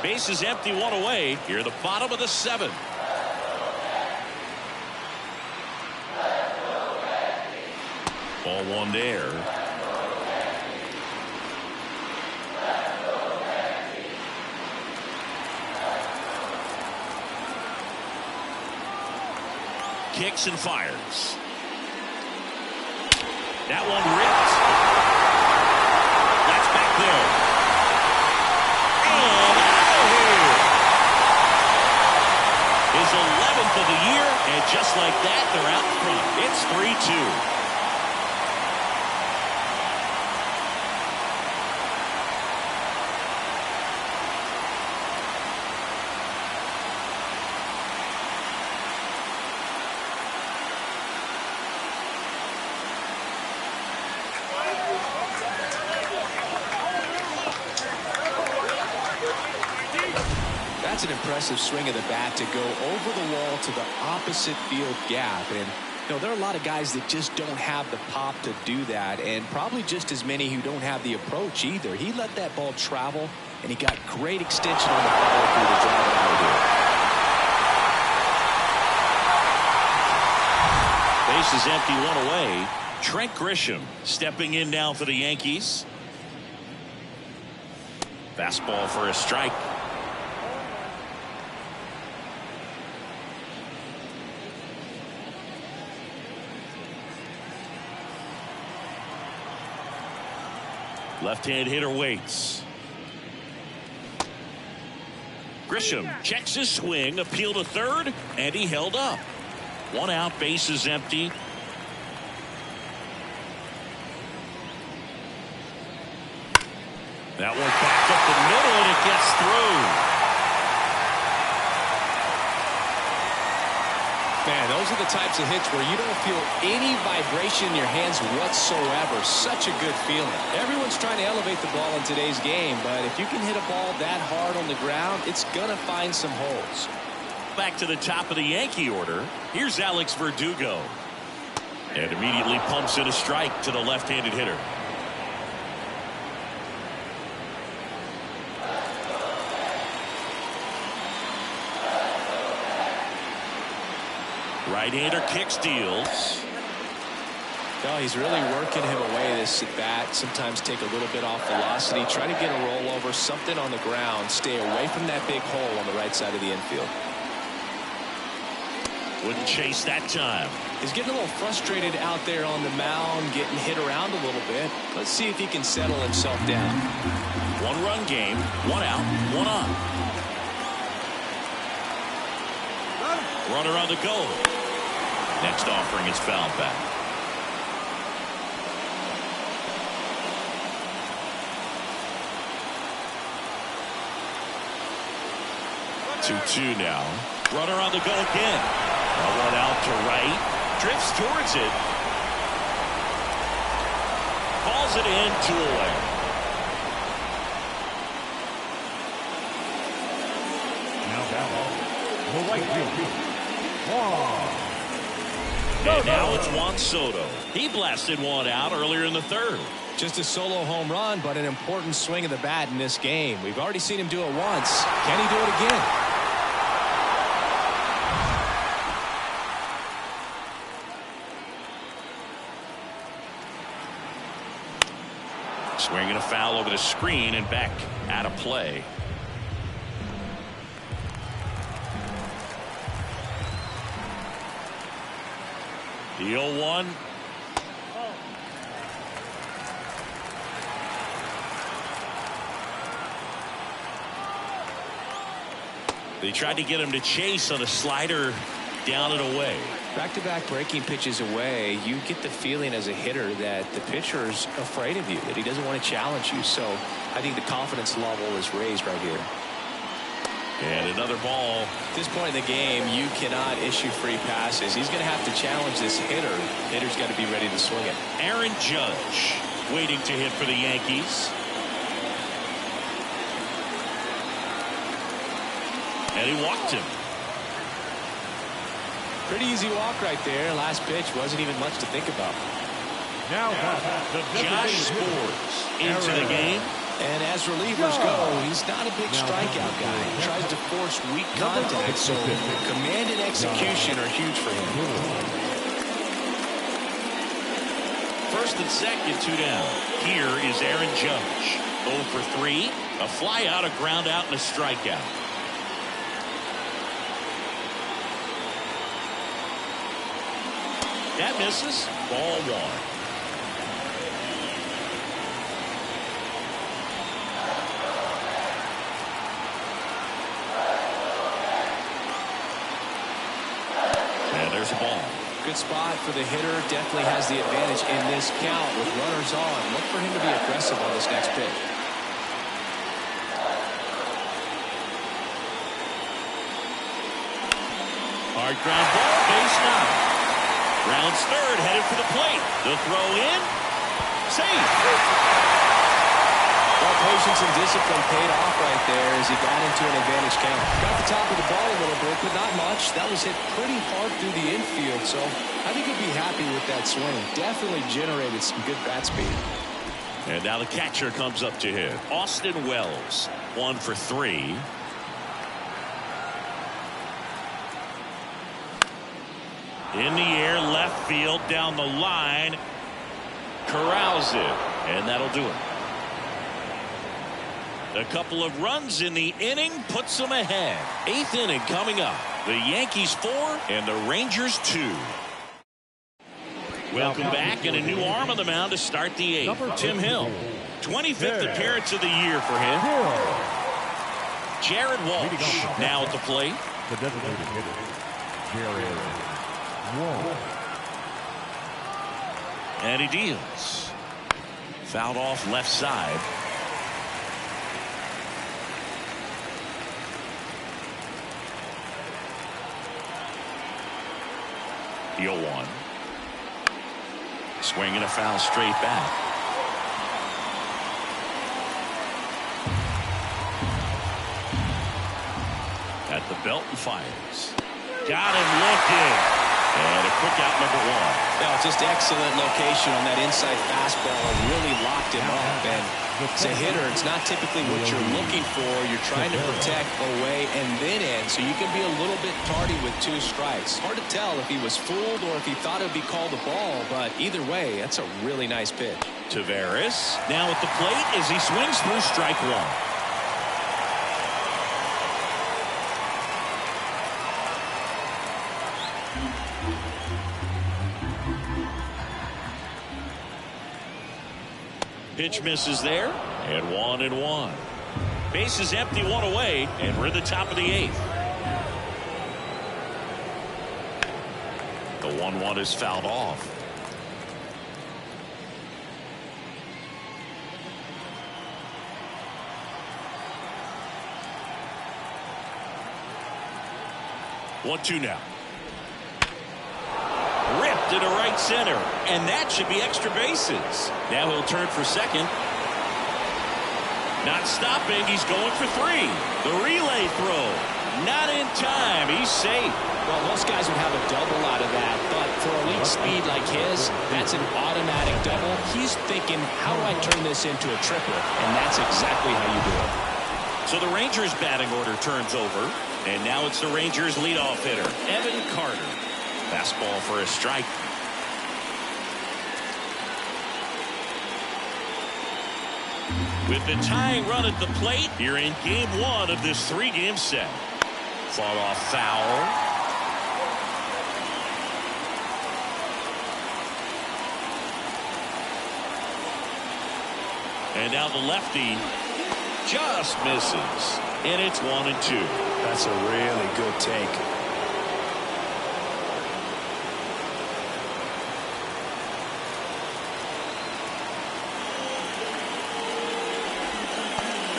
Base is empty, 1 away. Here at the bottom of the 7th. Ball 1 there. Kicks and fires. That one ripped. That's back there. His 11th of the year, and just like that, they're out front. It's 3-2. That's an impressive swing of the bat to go over the wall to the opposite field gap. And you know, there are a lot of guys that just don't have the pop to do that, and probably just as many who don't have the approach either. He let that ball travel, and he got great extension on the follow through to drive it out of here. Base is empty, 1 away. Trent Grisham stepping in now for the Yankees. Fastball for a strike. Left-hand hitter waits. Grisham checks his swing, appeal to third, and he held up. 1 out, base is empty. That one back up the middle, and it gets through. Man, those are the types of hits where you don't feel any vibration in your hands whatsoever. Such a good feeling. Everyone's trying to elevate the ball in today's game, but if you can hit a ball that hard on the ground, it's going to find some holes. Back to the top of the Yankee order. Here's Alex Verdugo. And immediately pumps in a strike to the left-handed hitter. Right-hander kicks, deals. No, he's really working him away this at bat. Sometimes take a little bit off velocity. Try to get a rollover, something on the ground. Stay away from that big hole on the right side of the infield. Wouldn't chase that time. He's getting a little frustrated out there on the mound, getting hit around a little bit. Let's see if he can settle himself down. 1-run game, 1 out, 1 on. Runner on the go. Next offering is fouled back. Two now. Runner on the go again. One out to right. Drifts towards it. Calls it in, 2 away. Now batting, the right field. And now it's Juan Soto. He blasted one out earlier in the 3rd. Just a solo home run, but an important swing of the bat in this game. We've already seen him do it once. Can he do it again? Swinging a foul over the screen and back out of play. The 0-1. They tried to get him to chase on a slider down and away. Back-to-back breaking pitches away, you get the feeling as a hitter that the pitcher's afraid of you, that he doesn't want to challenge you. So I think the confidence level is raised right here. And another ball. At this point in the game, you cannot issue free passes. He's going to have to challenge this hitter. Hitter's got to be ready to swing it. Aaron Judge waiting to hit for the Yankees. And he walked him. Pretty easy walk right there. Last pitch wasn't even much to think about. Now Josh Sborz into the game. And as relievers go, he's not a big strikeout guy. He tries to force weak contact, so command and execution are huge for him. First and second, 2 down. Here is Aaron Judge. 0 for 3. A fly out, a ground out, and a strikeout. That misses. Ball 1. There's a ball. Good spot for the hitter. Definitely has the advantage in this count with runners on. Look for him to be aggressive on this next pitch. Hard ground ball, base now. Rounds third, headed for the plate. The throw in. Safe. Well, patience and discipline paid off right there as he got into an advantage count. Got the top of the ball a little bit, but not much. That was hit pretty hard through the infield, so I think he'll be happy with that swing. Definitely generated some good bat speed. And now the catcher comes up to hit. Austin Wells, 1 for 3. In the air, left field, down the line. Corrals it, and that'll do it. A couple of runs in the inning puts them ahead. 8th inning coming up. The Yankees 4 and the Rangers 2. Welcome back, and a new arm on the mound to start the 8th. Tim Hill. 25th appearance of the year for him. Jared Walsh now at the plate. The designated hitter, Jared Walsh. And he deals. Fouled off left side. The 0-1. Swing and a foul straight back. At the belt and fires. Got him looking. And a quick out, number 1. Well, just excellent location on that inside fastball. Really locked him up. And as a hitter, it's not typically what you're looking for. You're trying to protect away and then in, so you can be a little bit tardy with 2 strikes. Hard to tell if he was fooled or if he thought it would be called a ball, but either way, that's a really nice pitch. Taveras now at the plate as he swings through strike 1. Pitch misses there, and 1-1. Base is empty, 1 away, and we're at the top of the 8th. The 1-1 is fouled off. One, 2 now. left into right center. And that should be extra bases. Now he'll turn for second. Not stopping. He's going for three. The relay throw. Not in time. He's safe. Well, most guys would have a double out of that, but for elite speed like his, that's an automatic double. He's thinking, how do I turn this into a triple? And that's exactly how you do it. So the Rangers batting order turns over, and now it's the Rangers leadoff hitter, Evan Carter. Fastball for a strike. With the tying run at the plate, you're in game one of this three-game set. Fought off foul. And now the lefty just misses. And it's 1-2. That's a really good take.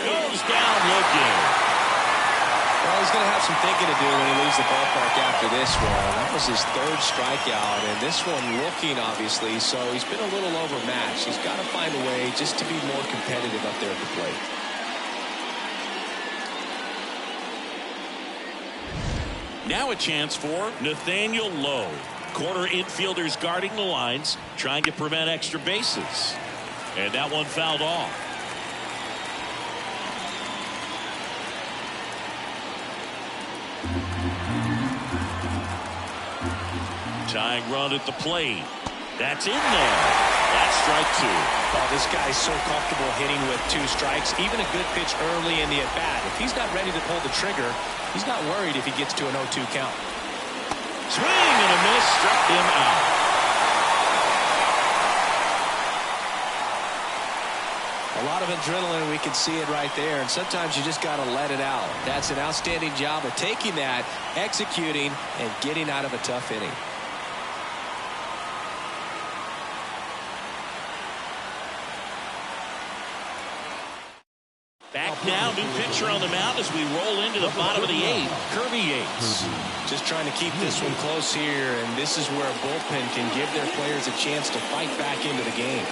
Goes down looking. Well, he's going to have some thinking to do when he leaves the ballpark after this one. That was his third strikeout, and this one looking, obviously, so he's been a little overmatched. He's got to find a way just to be more competitive up there at the plate. Now a chance for Nathaniel Lowe. Corner infielders guarding the lines, trying to prevent extra bases. And that one fouled off. Tying run at the plate. That's in there. That's strike two. Well, this guy's so comfortable hitting with two strikes. Even a good pitch early in the at-bat. If he's not ready to pull the trigger, he's not worried if he gets to an 0-2 count. Swing and a miss. Struck him out. A lot of adrenaline. We can see it right there. And sometimes you just got to let it out. That's an outstanding job of taking that, executing, and getting out of a tough inning. Back now, new pitcher on the mound as we roll into the bottom of the eighth. Kirby Yates. Just trying to keep this one close here, and this is where a bullpen can give their players a chance to fight back into the game.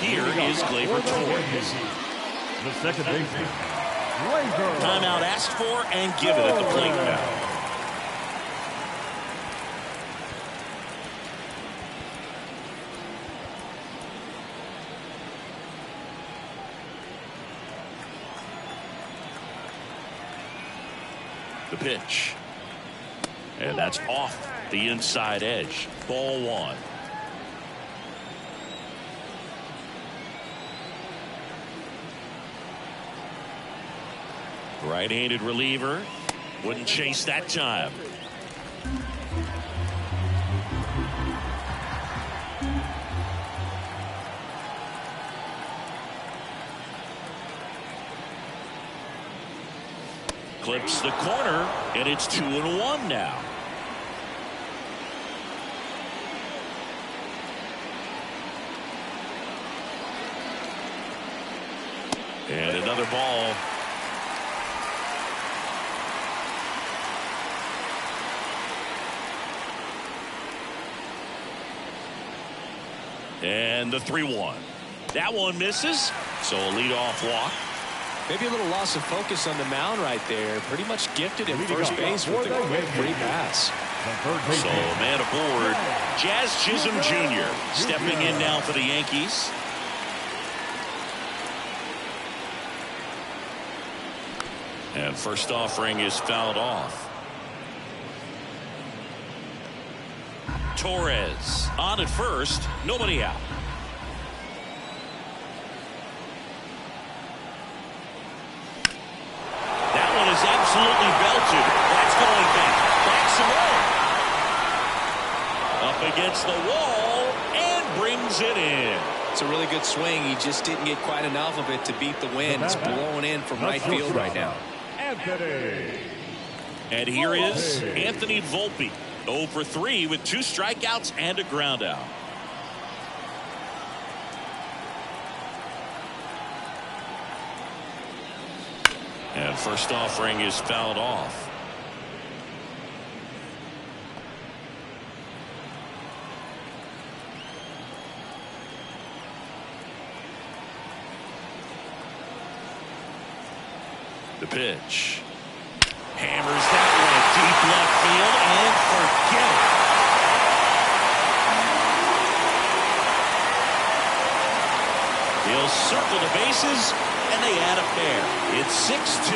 Here is Gleyber Torres. The second baseman. Timeout asked for and given at the plate now. The pitch. And that's off the inside edge. Ball one. Right-handed reliever. Wouldn't chase that time. Clips the corner, and it's 2-1 now. And another ball. And the 3-1. That one misses, so a leadoff walk. Maybe a little loss of focus on the mound right there. Pretty much gifted at first base with a quick free pass. So man aboard, Jazz Chisholm Jr. stepping in now for the Yankees. And first offering is fouled off. Torres on at first, nobody out. That one is absolutely belted. That's going back. Backs him up against the wall and brings it in. It's a really good swing. He just didn't get quite enough of it to beat the wind. It's blowing in from right field right now. And here is Anthony Volpe. 0 for 3 with 2 strikeouts and a ground out. And first offering is fouled off. pitch. Hammers that one deep left field and forget it. He'll circle the bases and they add a pair. It's 6-2.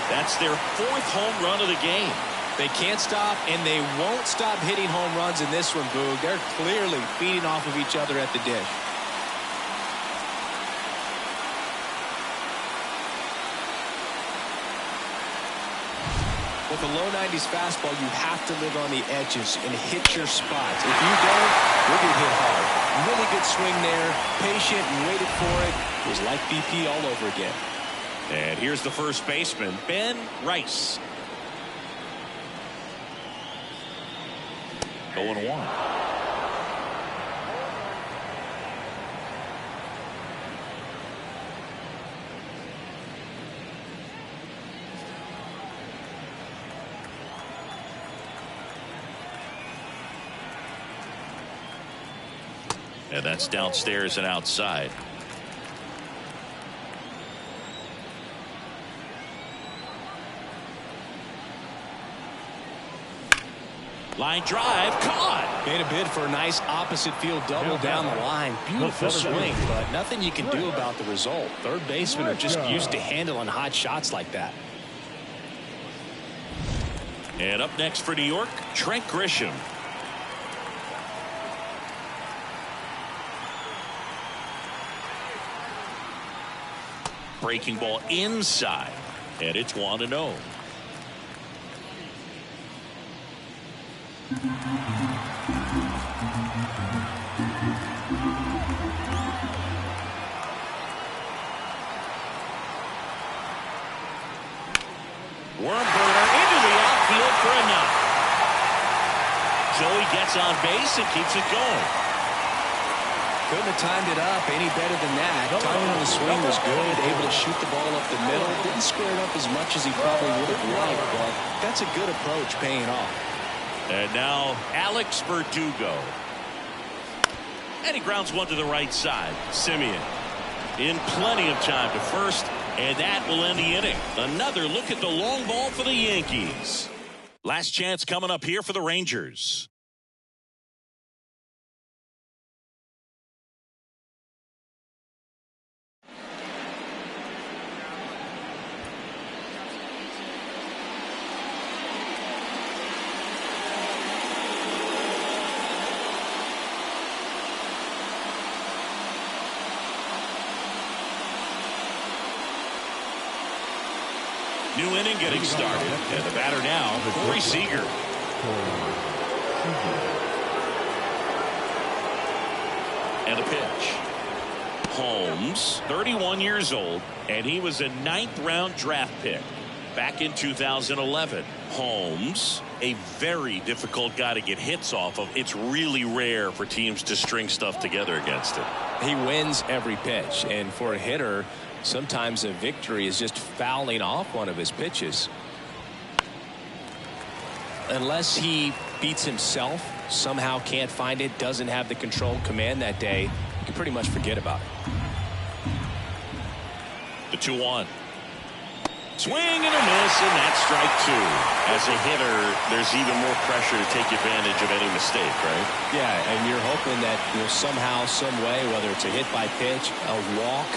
That's their 4th home run of the game. They can't stop, and they won't stop hitting home runs in this one, Boog. They're clearly feeding off of each other at the dish. With a low 90s fastball, you have to live on the edges and hit your spots. If you don't, you'll get hit hard. Really good swing there, patient and waited for it. It was like BP all over again. And here's the first baseman, Ben Rice. 0-1. And that's downstairs and outside. Line drive, caught. Made a bid for a nice opposite field double down the line. Beautiful swing, but nothing you can do about the result. Third basemen are just used to handling hot shots like that. And up next for New York, Trent Grisham. Breaking ball inside, and it's 1-0. Worm burner into the outfield for a knock. Joey gets on base and keeps it going. Couldn't have timed it up any better than that. Timing on the swing was good, able to shoot the ball up the middle. Didn't square it up as much as he probably would have liked, but that's a good approach, paying off. And now Alex Verdugo. And he grounds one to the right side. Simeon in plenty of time to first, and that will end the inning. Another look at the long ball for the Yankees. Last chance coming up here for the Rangers. New inning getting started, and the batter now, Sigue. And the pitch. Holmes, 31 years old, and he was a 9th-round draft pick back in 2011. Holmes, a very difficult guy to get hits off of. It's really rare for teams to string stuff together against him. He wins every pitch, and for a hitter, sometimes a victory is just fouling off one of his pitches. Unless he beats himself, somehow can't find it, doesn't have the control command that day, you can pretty much forget about it. The 2-1. Swing and a miss, and that's strike 2. As a hitter, there's even more pressure to take advantage of any mistake, right? Yeah, and you're hoping that, somehow, some way, whether it's a hit by pitch, a walk,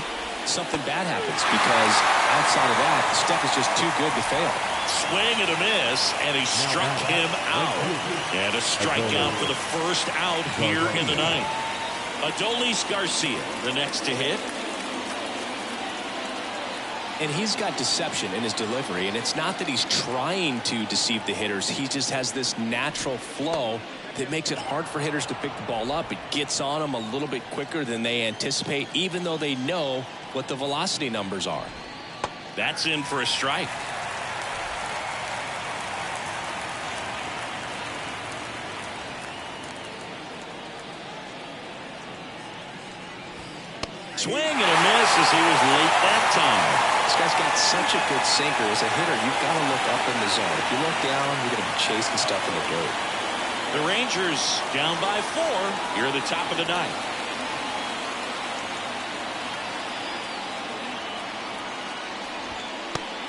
something bad happens, because outside of that, the stuff is just too good to fail. Swing and a miss, and he struck him out. And a strikeout for the first out here in the ninth. Adolis Garcia, the next to hit. And he's got deception in his delivery, and it's not that he's trying to deceive the hitters. He just has this natural flow that makes it hard for hitters to pick the ball up. It gets on them a little bit quicker than they anticipate, even though they know what the velocity numbers are. That's in for a strike. Swing and a miss as he was late that time. This guy's got such a good sinker. As a hitter, you've got to look up in the zone. If you look down, you're going to be chasing stuff in the dirt. The Rangers down by 4 here at the top of the ninth.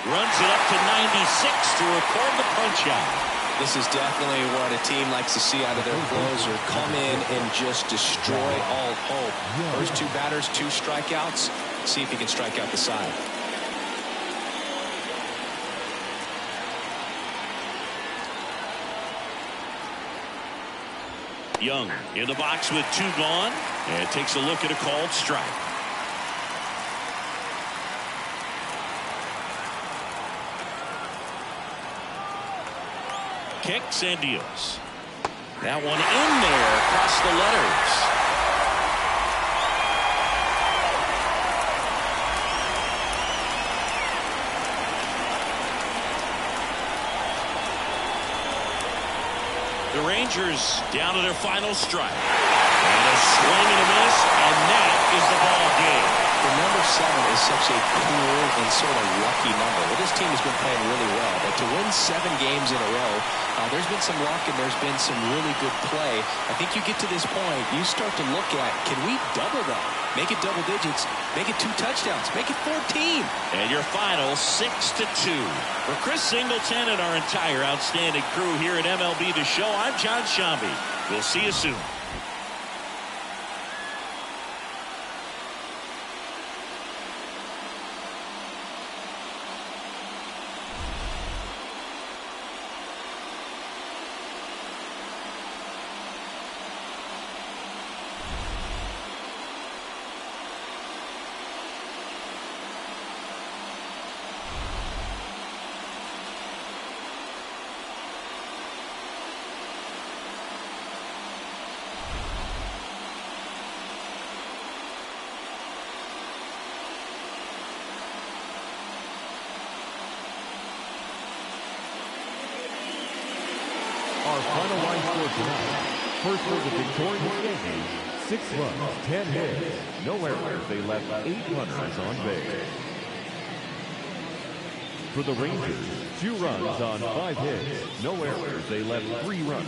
runs it up to 96 to record the punch out. This is definitely what a team likes to see out of their closer. Come in and just destroy all hope. First two batters, 2 strikeouts. See if he can strike out the side. Young in the box with 2 gone, and takes a look at a called strike. Kicks and deals. That one in there across the letters. The Rangers down to their final strike. And a swing and a miss, and that is the ball game. The number 7 is such a cool and sort of lucky number. Well, this team has been playing really well, but to win 7 games in a row, there's been some luck and there's been some really good play. I think you get to this point, you start to look at, can we double that? Make it double digits, make it 2 touchdowns, make it 14. And your final 6-2. For Chris Singleton and our entire outstanding crew here at MLB The Show, I'm John Shambi. We'll see you soon. Our final line score tonight. First for the victorious Yankees, 6 runs, 10 hits, no errors. They left 8 runners on base. For the Rangers, 2 runs on 5 hits, no errors. They left 3 runners